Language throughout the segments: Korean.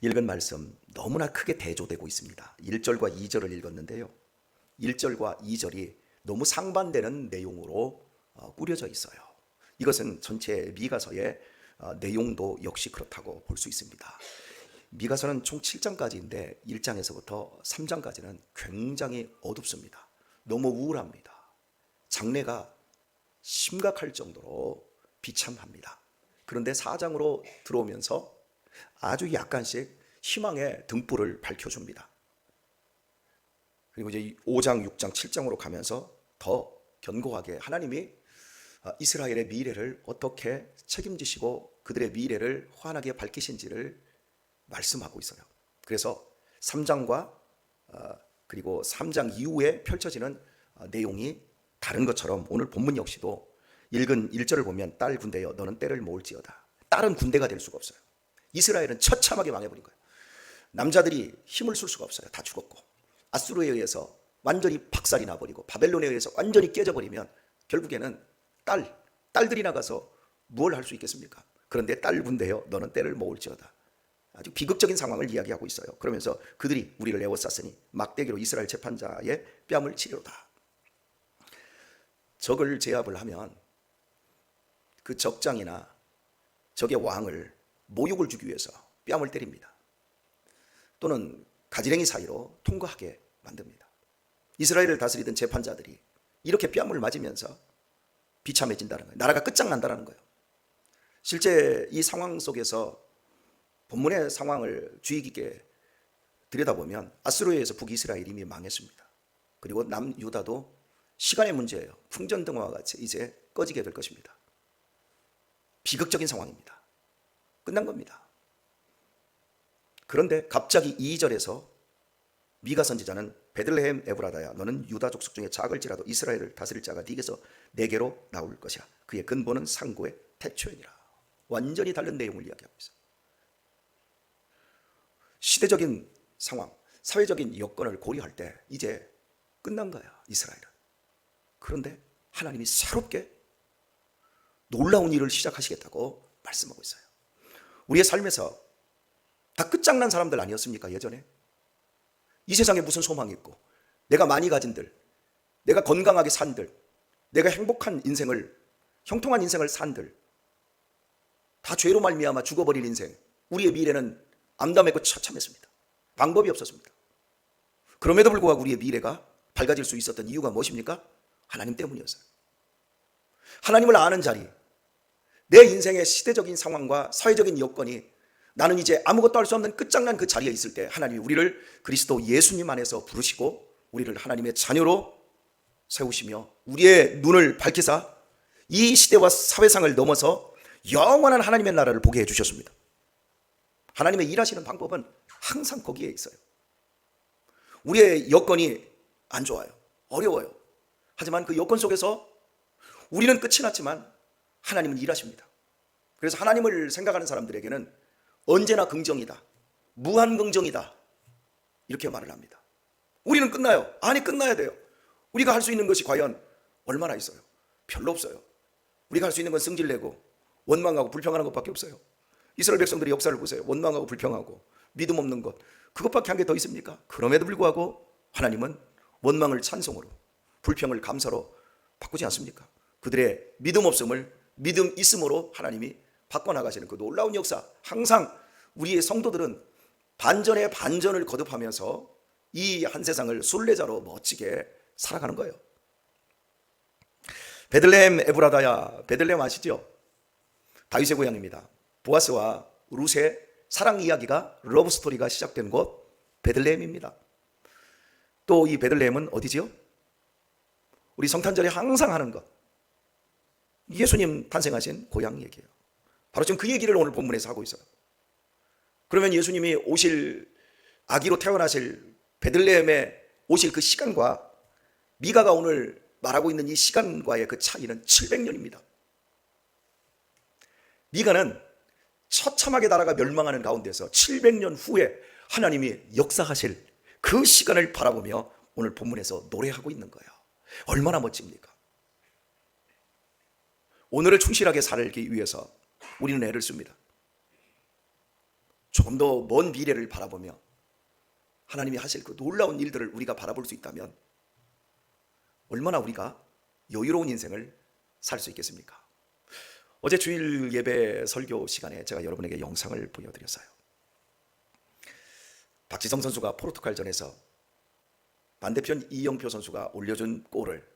읽은 말씀 너무나 크게 대조되고 있습니다. 1절과 2절을 읽었는데요. 1절과 2절이 너무 상반되는 내용으로 꾸려져 있어요. 이것은 전체 미가서의 내용도 역시 그렇다고 볼 수 있습니다. 미가서는 총 7장까지인데 1장에서부터 3장까지는 굉장히 어둡습니다. 너무 우울합니다. 장래가 심각할 정도로 비참합니다. 그런데 4장으로 들어오면서 아주 약간씩 희망의 등불을 밝혀줍니다. 그리고 이제 5장, 6장, 7장으로 가면서 더 견고하게 하나님이 이스라엘의 미래를 어떻게 책임지시고 그들의 미래를 환하게 밝히신지를 말씀하고 있어요. 그래서 3장과 그리고 3장 이후에 펼쳐지는 내용이 다른 것처럼 오늘 본문 역시도 읽은 1절을 보면 딸 군대여 너는 때를 모을지어다. 딸은 군대가 될 수가 없어요. 이스라엘은 처참하게 망해버린 거예요. 남자들이 힘을 쓸 수가 없어요. 다 죽었고 아수르에 의해서 완전히 박살이 나버리고 바벨론에 의해서 완전히 깨져버리면 결국에는 딸들이 나가서 무엇을 할 수 있겠습니까? 그런데 딸 군대여 너는 때를 모을지어다. 아주 비극적인 상황을 이야기하고 있어요. 그러면서 그들이 우리를 에워쌌으니 막대기로 이스라엘 재판자의 뺨을 치리로다. 적을 제압을 하면 그 적장이나 적의 왕을 모욕을 주기 위해서 뺨을 때립니다. 또는 가지랭이 사이로 통과하게 만듭니다. 이스라엘을 다스리던 재판자들이 이렇게 뺨을 맞으면서 비참해진다는 거예요. 나라가 끝장난다는 거예요. 실제 이 상황 속에서 본문의 상황을 주의 깊게 들여다보면 아수르에 의해서 북이스라엘이 이미 망했습니다. 그리고 남유다도 시간의 문제예요. 풍전등화와 같이 이제 꺼지게 될 것입니다. 비극적인 상황입니다. 끝난 겁니다. 그런데 갑자기 2절에서 미가 선지자는 베들레헴 에브라다야 너는 유다 족속 중에 작을지라도 이스라엘을 다스릴 자가 네게서 내게로 나올 것이야. 그의 근본은 상고의 태초이니라. 완전히 다른 내용을 이야기하고 있어요. 시대적인 상황, 사회적인 여건을 고려할 때 이제 끝난 거야 이스라엘은. 그런데 하나님이 새롭게 놀라운 일을 시작하시겠다고 말씀하고 있어요. 우리의 삶에서 다 끝장난 사람들 아니었습니까? 예전에 이 세상에 무슨 소망이 있고 내가 많이 가진들, 내가 건강하게 산들, 내가 행복한 인생을, 형통한 인생을 산들 다 죄로 말미암아 죽어버린 인생, 우리의 미래는 암담했고 처참했습니다. 방법이 없었습니다. 그럼에도 불구하고 우리의 미래가 밝아질 수 있었던 이유가 무엇입니까? 하나님 때문이었어요. 하나님을 아는 자리, 내 인생의 시대적인 상황과 사회적인 여건이 나는 이제 아무것도 할 수 없는 끝장난 그 자리에 있을 때 하나님이 우리를 그리스도 예수님 안에서 부르시고 우리를 하나님의 자녀로 세우시며 우리의 눈을 밝히사 이 시대와 사회상을 넘어서 영원한 하나님의 나라를 보게 해주셨습니다. 하나님의 일하시는 방법은 항상 거기에 있어요. 우리의 여건이 안 좋아요. 어려워요. 하지만 그 여건 속에서 우리는 끝이 났지만 하나님은 일하십니다. 그래서 하나님을 생각하는 사람들에게는 언제나 긍정이다, 무한 긍정이다 이렇게 말을 합니다. 우리는 끝나요. 아니 끝나야 돼요. 우리가 할 수 있는 것이 과연 얼마나 있어요? 별로 없어요. 우리가 할 수 있는 건 승질내고 원망하고 불평하는 것밖에 없어요. 이스라엘 백성들의 역사를 보세요. 원망하고 불평하고 믿음 없는 것, 그것밖에 한 게 더 있습니까? 그럼에도 불구하고 하나님은 원망을 찬송으로, 불평을 감사로 바꾸지 않습니까? 그들의 믿음 없음을 믿음 있음으로 하나님이 바꿔나가시는 그 놀라운 역사, 항상 우리의 성도들은 반전에 반전을 거듭하면서 이 한 세상을 순례자로 멋지게 살아가는 거예요. 베들레헴 에브라다야, 베들레헴 아시죠? 다윗의 고향입니다. 보아스와 룻의 사랑 이야기가, 러브 스토리가 시작된 곳 베들레헴입니다. 또 이 베들레헴은 어디지요? 우리 성탄절에 항상 하는 것, 예수님 탄생하신 고향 얘기예요. 바로 지금 그 얘기를 오늘 본문에서 하고 있어요. 그러면 예수님이 오실, 아기로 태어나실 베들레헴에 오실 그 시간과 미가가 오늘 말하고 있는 이 시간과의 그 차이는 700년입니다. 미가는 처참하게 나라가 멸망하는 가운데서 700년 후에 하나님이 역사하실 그 시간을 바라보며 오늘 본문에서 노래하고 있는 거예요. 얼마나 멋집니까? 오늘을 충실하게 살기 위해서 우리는 애를 씁니다. 조금 더 먼 미래를 바라보며 하나님이 하실 그 놀라운 일들을 우리가 바라볼 수 있다면 얼마나 우리가 여유로운 인생을 살 수 있겠습니까? 어제 주일 예배 설교 시간에 제가 여러분에게 영상을 보여드렸어요. 박지성 선수가 포르투갈전에서 반대편 이영표 선수가 올려준 골을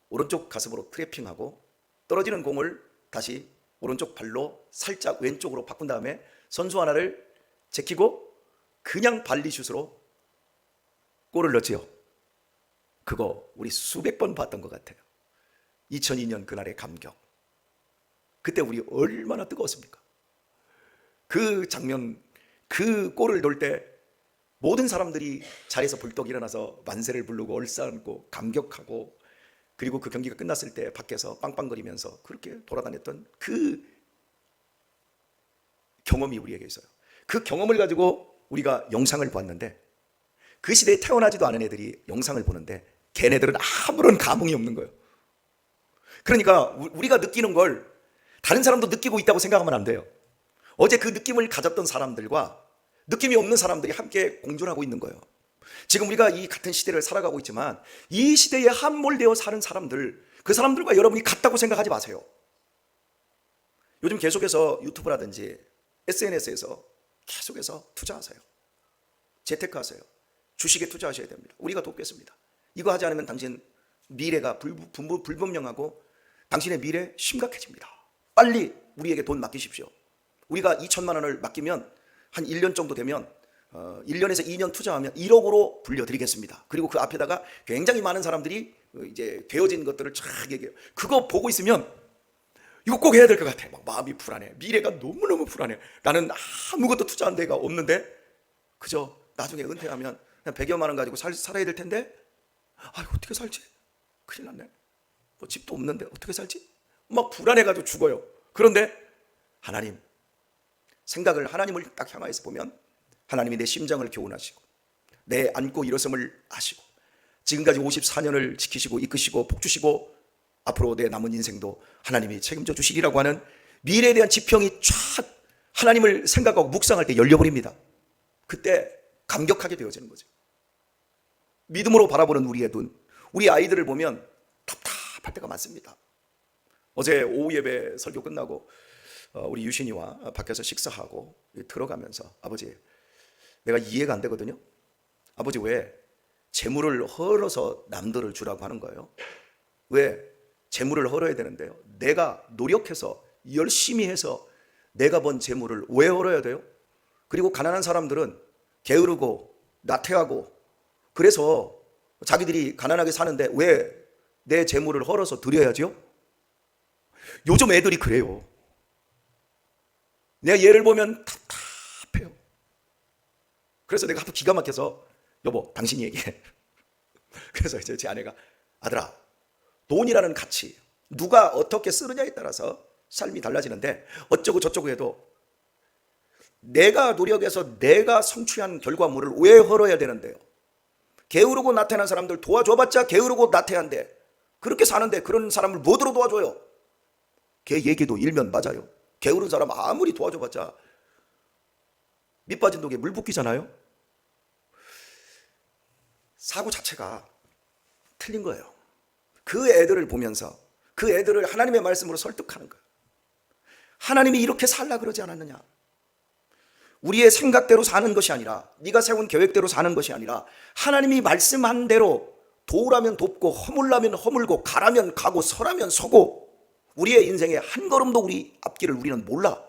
오른쪽 가슴으로 트래핑하고 떨어지는 공을 다시 오른쪽 발로 살짝 왼쪽으로 바꾼 다음에 선수 하나를 제키고 그냥 발리슛으로 골을 넣지요. 그거 우리 수백 번 봤던 것 같아요. 2002년 그날의 감격. 그때 우리 얼마나 뜨거웠습니까? 그 장면, 그 골을 넣을 때 모든 사람들이 자리에서 벌떡 일어나서 만세를 부르고 얼싸안고 감격하고, 그리고 그 경기가 끝났을 때 밖에서 빵빵거리면서 그렇게 돌아다녔던 그 경험이 우리에게 있어요. 그 경험을 가지고 우리가 영상을 보았는데, 그 시대에 태어나지도 않은 애들이 영상을 보는데 걔네들은 아무런 감흥이 없는 거예요. 그러니까 우리가 느끼는 걸 다른 사람도 느끼고 있다고 생각하면 안 돼요. 어제 그 느낌을 가졌던 사람들과 느낌이 없는 사람들이 함께 공존하고 있는 거예요. 지금 우리가 이 같은 시대를 살아가고 있지만 이 시대에 함몰되어 사는 사람들, 그 사람들과 여러분이 같다고 생각하지 마세요. 요즘 계속해서 유튜브라든지 SNS에서 계속해서 투자하세요. 재테크하세요. 주식에 투자하셔야 됩니다. 우리가 돕겠습니다. 이거 하지 않으면 당신 미래가 불분명하고 당신의 미래 심각해집니다. 빨리 우리에게 돈 맡기십시오. 우리가 2천만 원을 맡기면 한 1년 정도 되면 1년에서 2년 투자하면 1억으로 불려드리겠습니다. 그리고 그 앞에다가 굉장히 많은 사람들이 이제 되어진 것들을 쫙 얘기해요. 그거 보고 있으면 이거 꼭 해야 될 것 같아. 막 마음이 불안해. 미래가 너무너무 불안해. 나는 아무것도 투자한 데가 없는데 그저 나중에 은퇴하면 그냥 100여만 원 가지고 살아야 될 텐데, 어떻게 살지? 큰일 났네. 뭐 집도 없는데 어떻게 살지? 막 불안해가지고 죽어요. 그런데 하나님, 생각을 하나님을 딱 향하여서 보면 하나님이 내 심장을 교훈하시고 내 안고 일어섬을 아시고 지금까지 54년을 지키시고 이끄시고 복주시고 앞으로 내 남은 인생도 하나님이 책임져 주시리라고 하는 미래에 대한 지평이 쫙 하나님을 생각하고 묵상할 때 열려버립니다. 그때 감격하게 되어지는 거죠. 믿음으로 바라보는 우리의 눈, 우리 아이들을 보면 답답할 때가 많습니다. 어제 오후 예배 설교 끝나고 우리 유신이와 밖에서 식사하고 들어가면서, 아버지, 내가 이해가 안 되거든요. 아버지, 왜 재물을 헐어서 남들을 주라고 하는 거예요? 왜 재물을 헐어야 되는데요? 내가 노력해서 열심히 해서 내가 번 재물을 왜 헐어야 돼요? 그리고 가난한 사람들은 게으르고 나태하고 그래서 자기들이 가난하게 사는데 왜 내 재물을 헐어서 드려야죠? 요즘 애들이 그래요. 내가 얘를 보면 답답해요. 그래서 내가 하도 기가 막혀서, 여보, 당신이 얘기해. 그래서 이제 제 아내가, 아들아, 돈이라는 가치, 누가 어떻게 쓰느냐에 따라서 삶이 달라지는데 어쩌고 저쩌고 해도 내가 노력해서 내가 성취한 결과물을 왜 헐어야 되는데요? 게으르고 나태한 사람들 도와줘봤자 게으르고 나태한데 그렇게 사는데 그런 사람을 뭐로 도와줘요? 걔 얘기도 일면 맞아요. 게으른 사람 아무리 도와줘봤자 밑 빠진 독에 물 붓기잖아요. 사고 자체가 틀린 거예요. 그 애들을 보면서 그 애들을 하나님의 말씀으로 설득하는 거예요. 하나님이 이렇게 살라 그러지 않았느냐? 우리의 생각대로 사는 것이 아니라, 네가 세운 계획대로 사는 것이 아니라 하나님이 말씀한 대로 도우라면 돕고 허물라면 허물고 가라면 가고 서라면 서고, 우리의 인생에 한 걸음도 우리 앞길을 우리는 몰라.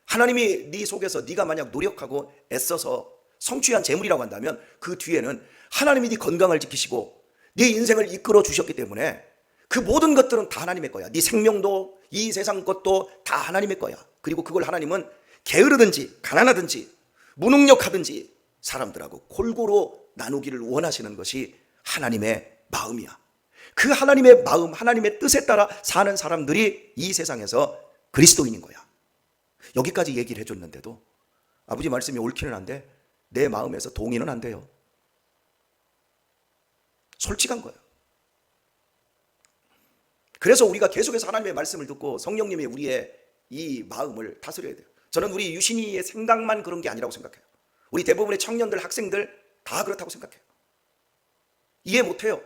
하나님이 네 속에서 네가 만약 노력하고 애써서 성취한 재물이라고 한다면 그 뒤에는 하나님이 네 건강을 지키시고 네 인생을 이끌어 주셨기 때문에 그 모든 것들은 다 하나님의 거야. 네 생명도 이 세상 것도 다 하나님의 거야. 그리고 그걸 하나님은 게으르든지 가난하든지 무능력하든지 사람들하고 골고루 나누기를 원하시는 것이 하나님의 마음이야. 그 하나님의 마음, 하나님의 뜻에 따라 사는 사람들이 이 세상에서 그리스도인인 거야. 여기까지 얘기를 해줬는데도 아버지 말씀이 옳기는 한데 내 마음에서 동의는 안 돼요. 솔직한 거예요. 그래서 우리가 계속해서 하나님의 말씀을 듣고 성령님이 우리의 이 마음을 다스려야 돼요. 저는 우리 유신이의 생각만 그런 게 아니라고 생각해요. 우리 대부분의 청년들, 학생들 다 그렇다고 생각해요. 이해 못해요.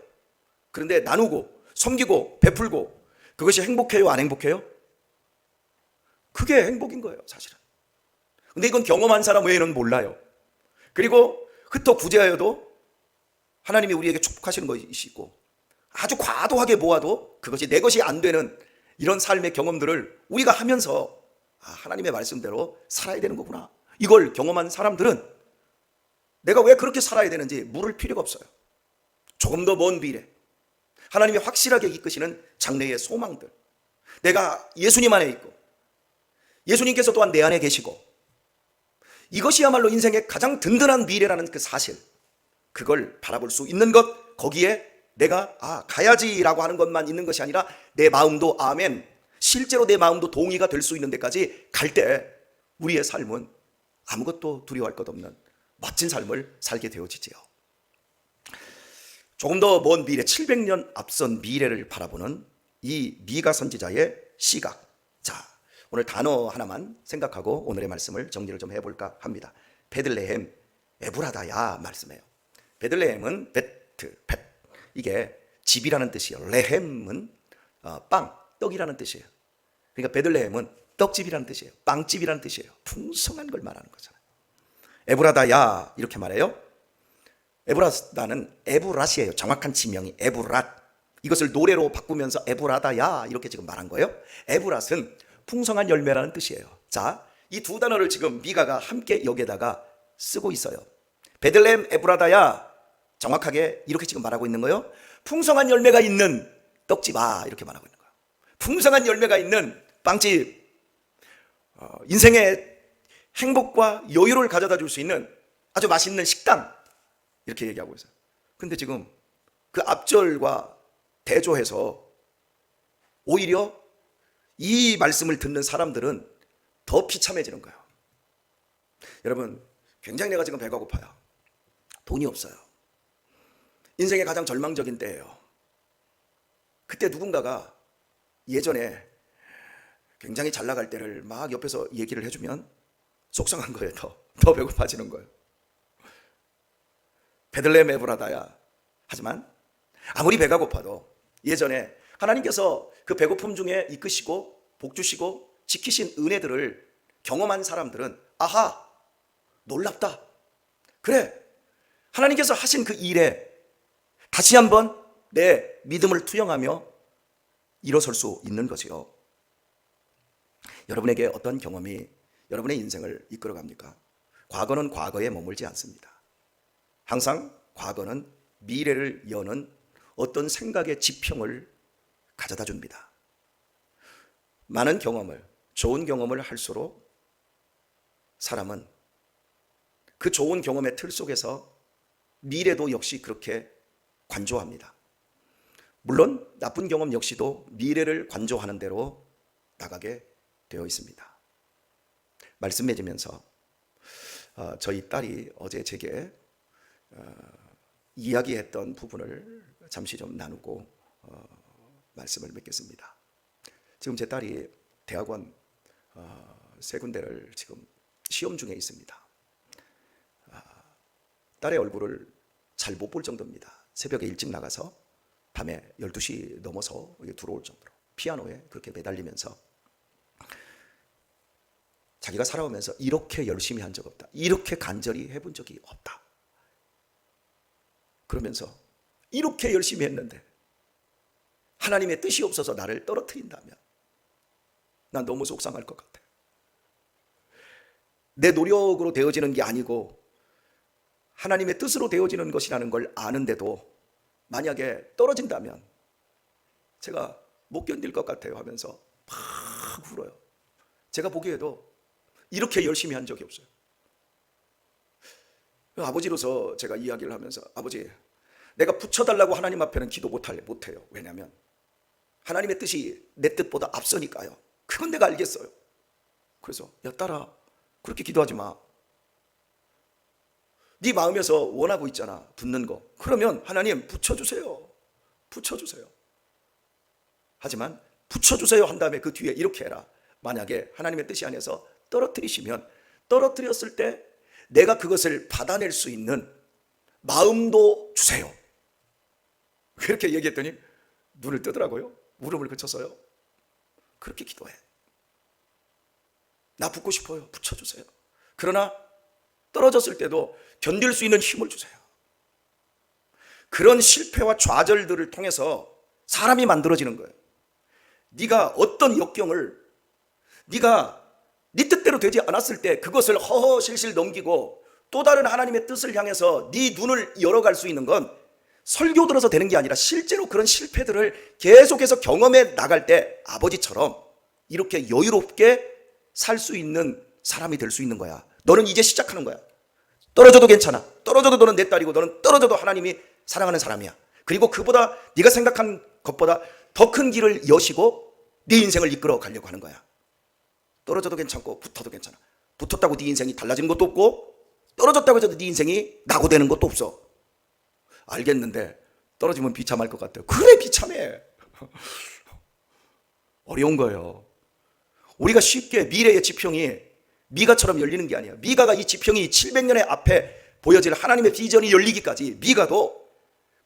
그런데 나누고 섬기고 베풀고 그것이 행복해요, 안 행복해요? 그게 행복인 거예요, 사실은. 근데 이건 경험한 사람 외에는 몰라요. 그리고 흩어 구제하여도 하나님이 우리에게 축복하시는 것이 있고, 아주 과도하게 모아도 그것이 내 것이 안 되는 이런 삶의 경험들을 우리가 하면서 하나님의 말씀대로 살아야 되는 거구나, 이걸 경험한 사람들은 내가 왜 그렇게 살아야 되는지 물을 필요가 없어요. 조금 더 먼 미래, 하나님이 확실하게 이끄시는 장래의 소망들, 내가 예수님 안에 있고 예수님께서 또한 내 안에 계시고, 이것이야말로 인생의 가장 든든한 미래라는 그 사실, 그걸 바라볼 수 있는 것, 거기에 내가 가야지라고 하는 것만 있는 것이 아니라 내 마음도 아멘, 실제로 내 마음도 동의가 될 수 있는 데까지 갈 때 우리의 삶은 아무것도 두려워할 것 없는 멋진 삶을 살게 되어지지요. 조금 더 먼 미래, 700년 앞선 미래를 바라보는 이 미가 선지자의 시각. 자, 오늘 단어 하나만 생각하고 오늘의 말씀을 정리를 좀 해볼까 합니다. 베들레헴 에브라다야 말씀이에요. 베들레헴은 벳, 이게 집이라는 뜻이에요. 레헴은 빵, 떡이라는 뜻이에요. 그러니까 베들레헴은 떡집이라는 뜻이에요. 빵집이라는 뜻이에요. 풍성한 걸 말하는 거잖아요. 에브라다야 이렇게 말해요. 에브라다는 에브랏이에요. 정확한 지명이 에브랏. 이것을 노래로 바꾸면서 에브라다야 이렇게 지금 말한 거예요. 에브랏은 풍성한 열매라는 뜻이에요. 자, 이 두 단어를 지금 미가가 함께 여기에다가 쓰고 있어요. 베들레헴 에브라다야, 정확하게 이렇게 지금 말하고 있는 거예요. 풍성한 열매가 있는 떡집아, 이렇게 말하고 있는 거예요. 풍성한 열매가 있는 빵집, 인생의 행복과 여유를 가져다 줄 수 있는 아주 맛있는 식당, 이렇게 얘기하고 있어요. 근데 지금 그 앞절과 대조해서 오히려 이 말씀을 듣는 사람들은 더 비참해지는 거예요. 여러분, 굉장히 내가 지금 배가 고파요. 돈이 없어요. 인생의 가장 절망적인 때예요. 그때 누군가가 예전에 굉장히 잘 나갈 때를 막 옆에서 얘기를 해주면 속상한 거예요. 더 배고파지는 거예요. 베들레헴 에브라다야. 하지만 아무리 배가 고파도 예전에 하나님께서 그 배고픔 중에 이끄시고 복주시고 지키신 은혜들을 경험한 사람들은 아하, 놀랍다. 그래, 하나님께서 하신 그 일에 다시 한번 내 믿음을 투영하며 일어설 수 있는 거지요. 여러분에게 어떤 경험이 여러분의 인생을 이끌어갑니까? 과거는 과거에 머물지 않습니다. 항상 과거는 미래를 여는 어떤 생각의 지평을 가져다 줍니다. 많은 경험을, 좋은 경험을 할수록 사람은 그 좋은 경험의 틀 속에서 미래도 역시 그렇게 관조합니다. 물론 나쁜 경험 역시도 미래를 관조하는 대로 나가게 되어 있습니다. 말씀 맺으면서 저희 딸이 어제 제게 이야기했던 부분을 잠시 좀 나누고 말씀을 맺겠습니다. 지금 제 딸이 대학원 세 군데를 지금 시험 중에 있습니다. 딸의 얼굴을 잘 못 볼 정도입니다. 새벽에 일찍 나가서 밤에 12시 넘어서 들어올 정도로 피아노에 그렇게 매달리면서 자기가 살아오면서 이렇게 열심히 한 적 없다, 이렇게 간절히 해본 적이 없다, 그러면서 이렇게 열심히 했는데 하나님의 뜻이 없어서 나를 떨어뜨린다면 난 너무 속상할 것 같아. 내 노력으로 되어지는 게 아니고 하나님의 뜻으로 되어지는 것이라는 걸 아는데도 만약에 떨어진다면 제가 못 견딜 것 같아요 하면서 막 울어요. 제가 보기에도 이렇게 열심히 한 적이 없어요. 아버지로서 제가 이야기를 하면서, 아버지, 내가 붙여달라고 하나님 앞에는 기도 못해요. 왜냐하면 하나님의 뜻이 내 뜻보다 앞서니까요. 그건 내가 알겠어요. 그래서 야 딸아, 그렇게 기도하지 마. 네 마음에서 원하고 있잖아, 붙는 거. 그러면 하나님 붙여주세요. 붙여주세요. 하지만 붙여주세요 한 다음에 그 뒤에 이렇게 해라. 만약에 하나님의 뜻이 아니어서 떨어뜨리시면 떨어뜨렸을 때 내가 그것을 받아낼 수 있는 마음도 주세요. 그렇게 얘기했더니 눈을 뜨더라고요. 울음을 그쳤어요. 그렇게 기도해. 나 붙고 싶어요. 붙여주세요. 그러나 떨어졌을 때도 견딜 수 있는 힘을 주세요. 그런 실패와 좌절들을 통해서 사람이 만들어지는 거예요. 네가 어떤 역경을 네가 네 뜻대로 되지 않았을 때 그것을 허허실실 넘기고 또 다른 하나님의 뜻을 향해서 네 눈을 열어갈 수 있는 건 설교 들어서 되는 게 아니라 실제로 그런 실패들을 계속해서 경험해 나갈 때 아버지처럼 이렇게 여유롭게 살 수 있는 사람이 될 수 있는 거야. 너는 이제 시작하는 거야. 떨어져도 괜찮아. 떨어져도 너는 내 딸이고 너는 떨어져도 하나님이 사랑하는 사람이야. 그리고 그보다 네가 생각한 것보다 더 큰 길을 여시고 네 인생을 이끌어 가려고 하는 거야. 떨어져도 괜찮고 붙어도 괜찮아. 붙었다고 네 인생이 달라지는 것도 없고 떨어졌다고 해서 네 인생이 낙오되는 것도 없어. 알겠는데 떨어지면 비참할 것 같아요. 그래, 비참해. 어려운 거예요. 우리가 쉽게 미래의 지평이 미가처럼 열리는 게 아니야. 미가가 이 지평이 700년의 앞에 보여질 하나님의 비전이 열리기까지 미가도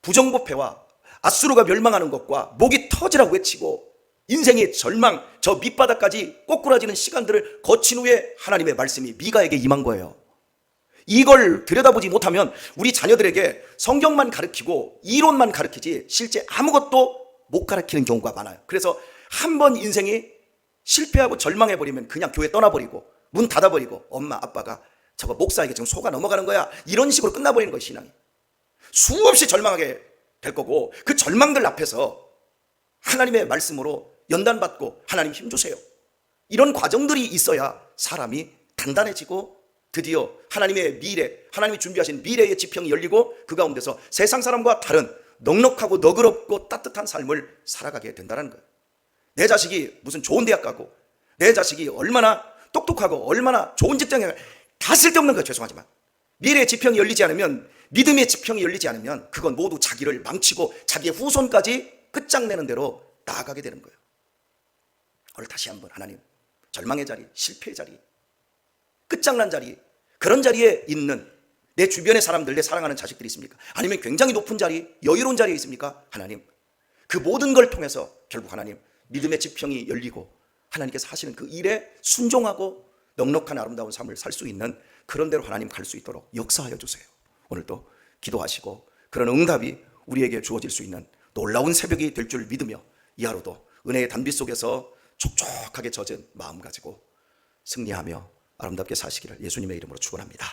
부정부패와 아수르가 멸망하는 것과 목이 터지라고 외치고 인생의 절망, 저 밑바닥까지 꼬꾸라지는 시간들을 거친 후에 하나님의 말씀이 미가에게 임한 거예요. 이걸 들여다보지 못하면 우리 자녀들에게 성경만 가르치고 이론만 가르치지 실제 아무것도 못 가르치는 경우가 많아요. 그래서 한 번 인생이 실패하고 절망해버리면 그냥 교회 떠나버리고 문 닫아버리고 엄마 아빠가 저거 목사에게 지금 속아 넘어가는 거야, 이런 식으로 끝나버리는 거예요. 신앙이 수없이 절망하게 될 거고, 그 절망들 앞에서 하나님의 말씀으로 연단받고 하나님 힘주세요, 이런 과정들이 있어야 사람이 단단해지고 드디어 하나님의 미래, 하나님이 준비하신 미래의 지평이 열리고 그 가운데서 세상 사람과 다른 넉넉하고 너그럽고 따뜻한 삶을 살아가게 된다는 거예요. 내 자식이 무슨 좋은 대학 가고 내 자식이 얼마나 똑똑하고 얼마나 좋은 직장에 다 쓸데없는 거예요. 죄송하지만 미래의 지평이 열리지 않으면, 믿음의 지평이 열리지 않으면 그건 모두 자기를 망치고 자기의 후손까지 끝장내는 대로 나아가게 되는 거예요. 오늘 다시 한번 하나님, 절망의 자리, 실패의 자리, 끝장난 자리, 그런 자리에 있는 내 주변의 사람들, 내 사랑하는 자식들이 있습니까? 아니면 굉장히 높은 자리, 여유로운 자리에 있습니까? 하나님, 그 모든 걸 통해서 결국 하나님 믿음의 지평이 열리고 하나님께서 하시는 그 일에 순종하고 넉넉한 아름다운 삶을 살 수 있는 그런 대로 하나님 갈 수 있도록 역사하여 주세요. 오늘도 기도하시고 그런 응답이 우리에게 주어질 수 있는 놀라운 새벽이 될 줄 믿으며 이 하루도 은혜의 단비 속에서 촉촉하게 젖은 마음 가지고 승리하며 아름답게 사시기를 예수님의 이름으로 축원합니다.